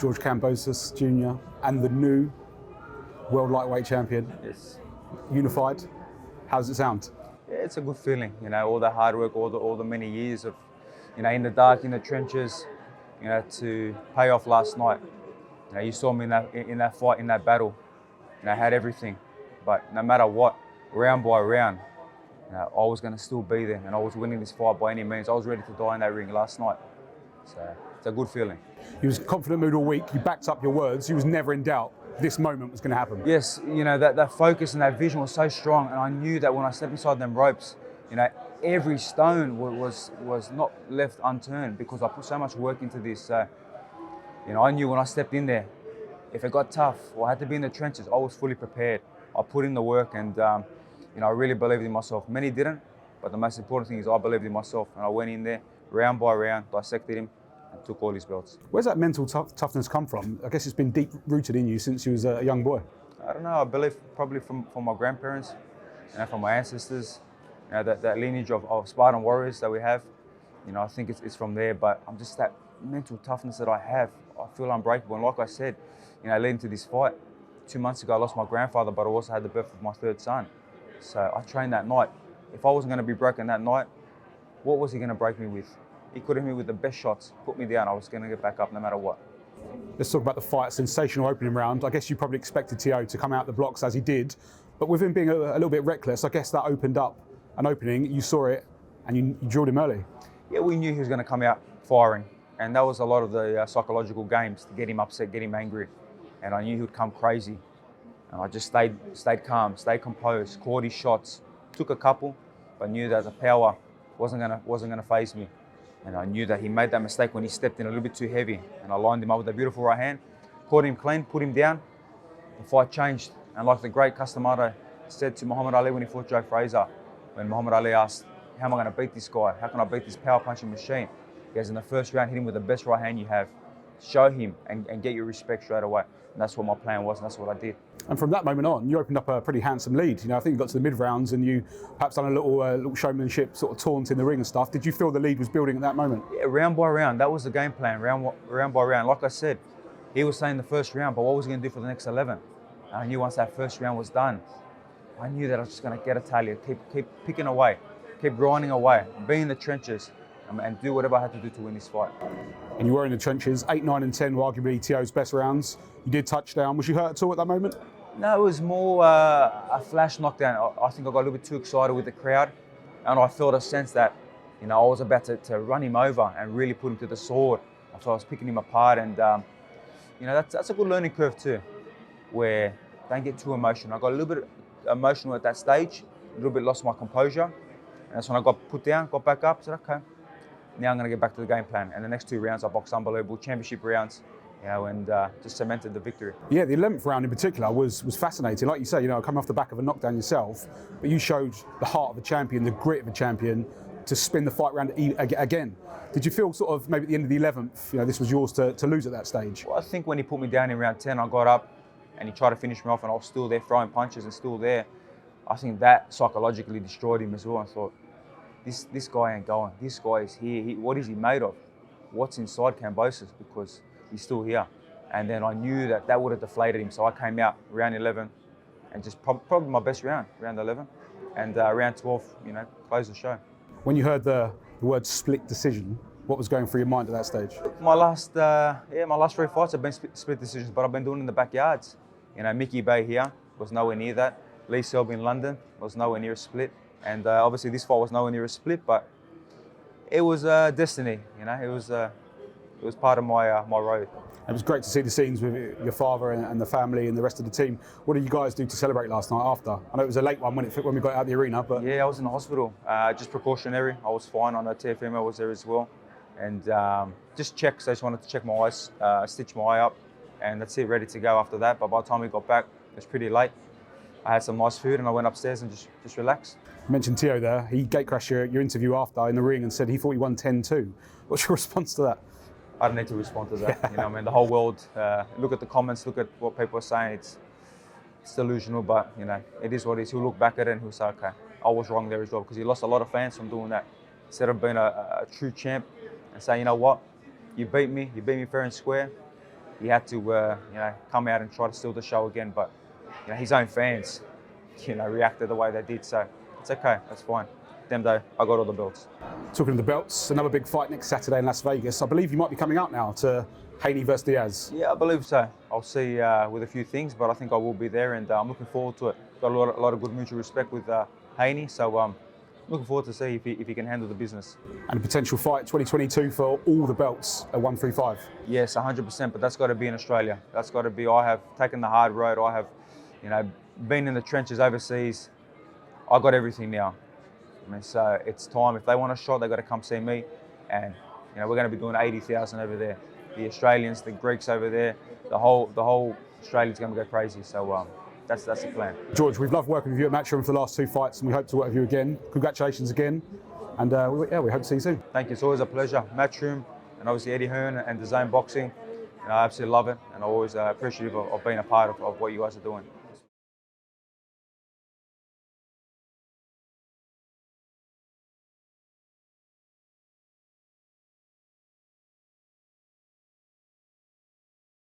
George Kambosos Jr. and the new world lightweight champion. Yes. Unified. How does it sound? Yeah, it's a good feeling, you know, all the hard work, all the many years of, you know, in the dark, in the trenches, you know, to pay off last night. You know, you saw me in that fight, in that battle. You know, I had everything, but no matter what, round by round, you know, I was going to still be there, and I was winning this fight by any means. I was ready to die in that ring last night, so it's a good feeling. You was confident mood all week. You backed up your words. You was never in doubt this moment was going to happen. Yes, you know, that focus and that vision was so strong, and I knew that when I stepped inside them ropes, you know, every stone was not left unturned because I put so much work into this. You know, I knew when I stepped in there, if it got tough or I had to be in the trenches, I was fully prepared. I put in the work, and you know, I really believed in myself. Many didn't, but the most important thing is I believed in myself, and I went in there round by round, dissected him, and took all his belts. Where's that mental toughness come from? I guess it's been deep rooted in you since you was a young boy. I don't know. I believe probably from my grandparents, you know, from my ancestors, you know, that lineage of Spartan warriors that we have. You know, I think it's from there. But I'm just that mental toughness that I have. I feel unbreakable. And like I said, you know, leading to this fight, 2 months ago I lost my grandfather, but I also had the birth of my third son. So I trained that night. If I wasn't going to be broken that night, what was he going to break me with? He could have hit me with the best shots, put me down. I was going to get back up no matter what. Let's talk about the fight. Sensational opening round. I guess you probably expected Teo to come out the blocks as he did, but with him being a little bit reckless, I guess that opened up an opening. You saw it, and you drilled him early. Yeah, we knew he was going to come out firing, and that was a lot of the psychological games to get him upset, get him angry, and I knew he would come crazy. And I just stayed calm, stayed composed, caught his shots, took a couple, but knew that the power wasn't gonna faze me. And I knew that he made that mistake when he stepped in a little bit too heavy. And I lined him up with a beautiful right hand, caught him clean, put him down. The fight changed. And like the great Customato said to Muhammad Ali when he fought Joe Frazier, when Muhammad Ali asked, how am I going to beat this guy? How can I beat this power punching machine? He goes, in the first round, hit him with the best right hand you have. Show him and get your respect straight away. And that's what my plan was, and that's what I did. And from that moment on, you opened up a pretty handsome lead. You know, I think you got to the mid-rounds and you perhaps done a little showmanship, sort of taunt in the ring and stuff. Did you feel the lead was building at that moment? Yeah, round by round. That was the game plan, round by round. Like I said, he was saying the first round, but what was he going to do for the next 11? And I knew once that first round was done, I knew that I was just going to get Italia, keep picking away, keep grinding away, be in the trenches, and do whatever I had to do to win this fight. And you were in the trenches. 8, 9 and 10 were arguably Teo's best rounds. You did touchdown. Was you hurt at all at that moment? No, it was more a flash knockdown. I think I got a little bit too excited with the crowd, and I felt a sense that, you know, I was about to run him over and really put him to the sword. I thought I was picking him apart, and you know, that's a good learning curve too, where don't get too emotional. I got a little bit emotional at that stage, a little bit lost my composure, and that's when I got put down, got back up, said, okay, now I'm going to get back to the game plan. And the next 2 rounds I boxed unbelievable championship rounds, you know, and just cemented the victory. Yeah, the 11th round in particular was fascinating. Like you say, you know, coming off the back of a knockdown yourself, but you showed the heart of a champion, the grit of a champion, to spin the fight round again. Did you feel sort of maybe at the end of the 11th, you know, this was yours to lose at that stage? Well, I think when he put me down in round 10, I got up and he tried to finish me off, and I was still there throwing punches and still there. I think that psychologically destroyed him as well. I thought, this guy ain't going. This guy is here. What is he made of? What's inside Kambosos? Because he's still here. And then I knew that would have deflated him. So I came out round 11 and just probably my best round 11. And round 12, you know, closed the show. When you heard the word split decision, what was going through your mind at that stage? My last 3 fights have been split decisions, but I've been doing it in the backyards. You know, Mickey Bay here was nowhere near that. Lee Selby in London was nowhere near a split. And obviously this fight was nowhere near a split, but it was destiny, you know. It was part of my road. It was great to see the scenes with your father and the family and the rest of the team. What did you guys do to celebrate last night after? I know it was a late one when we got out of the arena, but... Yeah, I was in the hospital, just precautionary. I was fine. I know Teofimo was there as well. And just checked, so I just wanted to check my eyes, stitch my eye up, and that's it, ready to go after that. But by the time we got back, it was pretty late. I had some nice food and I went upstairs and just relaxed. You mentioned Teo there. He gatecrashed your interview after in the ring and said he thought he won 10-2. What's your response to that? I don't need to respond to that. You know, I mean, the whole world, look at the comments, look at what people are saying. It's delusional, but, you know, it is what it is. He'll look back at it and he'll say, okay, I was wrong there as well, because he lost a lot of fans from doing that. Instead of being a true champ and saying, you know what, you beat me fair and square, he had to come out and try to steal the show again. But his own fans reacted the way they did. So it's okay. That's fine. Them though, I got all the belts. Talking of the belts, another big fight next Saturday in Las Vegas. I believe you might be coming out now to Haney versus Diaz. Yeah, I believe so. I'll see with a few things, but I think I will be there, and I'm looking forward to it. Got a lot of good mutual respect with Haney, so looking forward to see if he can handle the business. And a potential fight 2022 for all the belts at 135. Yes, 100%, but that's got to be in Australia. That's got to be. I have taken the hard road. I have, been in the trenches overseas. I got everything now. I mean, so it's time. If they want a shot, they've got to come see me, and we're going to be doing 80,000 over there. The Australians, the Greeks over there, the whole Australia's going to go crazy. So that's the plan. George, we've loved working with you at Matchroom for the last 2 fights, and we hope to work with you again. Congratulations again, and we hope to see you soon. Thank you. It's always a pleasure. Matchroom, and obviously Eddie Hearn and the Zone Boxing. I absolutely love it, and I'm always appreciative of being a part of what you guys are doing.